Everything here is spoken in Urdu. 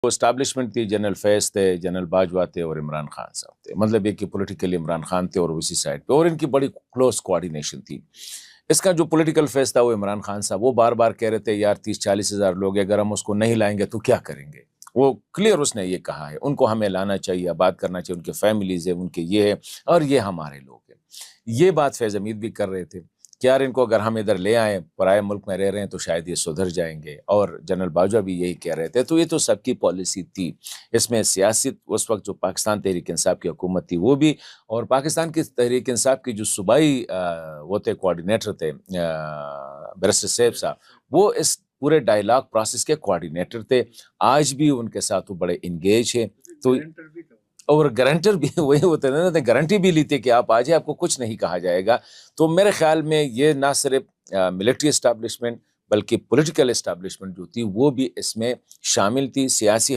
وہ اسٹیبلشمنٹ تھی، جنرل فیض تھے، جنرل باجوہ تھے اور عمران خان صاحب تھے. مطلب یہ کہ پولیٹیکلی عمران خان تھے اور اسی سائڈ پہ، اور ان کی بڑی کلوز کوآرڈینیشن تھی. اس کا جو پولیٹیکل فیس تھا وہ عمران خان صاحب، وہ بار بار کہہ رہے تھے یار 30-40 ہزار لوگ ہیں، اگر ہم اس کو نہیں لائیں گے تو کیا کریں گے. وہ کلیئر اس نے یہ کہا ہے، ان کو ہمیں لانا چاہیے، بات کرنا چاہیے، ان کے فیملیز ہیں، ان کے یہ ہے اور یہ ہمارے لوگ ہیں. یہ بات فیض حمید بھی کر رہے تھے کہ یار ان کو اگر ہم ادھر لے آئیں، پرائے ملک میں رہ رہے ہیں تو شاید یہ سدھر جائیں گے، اور جنرل باجوہ بھی یہی کہہ رہے تھے. تو یہ تو سب کی پالیسی تھی. اس میں سیاست اس وقت جو پاکستان تحریک انصاف کی حکومت تھی وہ بھی، اور پاکستان کی تحریک انصاف کی جو صوبائی وہ تھے کوآرڈینیٹر تھے بیرسٹر سیف صاحب، وہ اس پورے ڈائلاگ پروسیس کے کوآرڈینیٹر تھے. آج بھی ان کے ساتھ وہ بڑے انگیج ہیں. تو اور گارنٹر بھی وہی ہوتے ہیں، گارنٹی بھی لی تھی کہ آپ آ جائیں، آپ کو کچھ نہیں کہا جائے گا. تو میرے خیال میں یہ نہ صرف ملٹری اسٹیبلشمنٹ بلکہ پولیٹیکل اسٹیبلشمنٹ جو تھی وہ بھی اس میں شامل تھی. سیاسی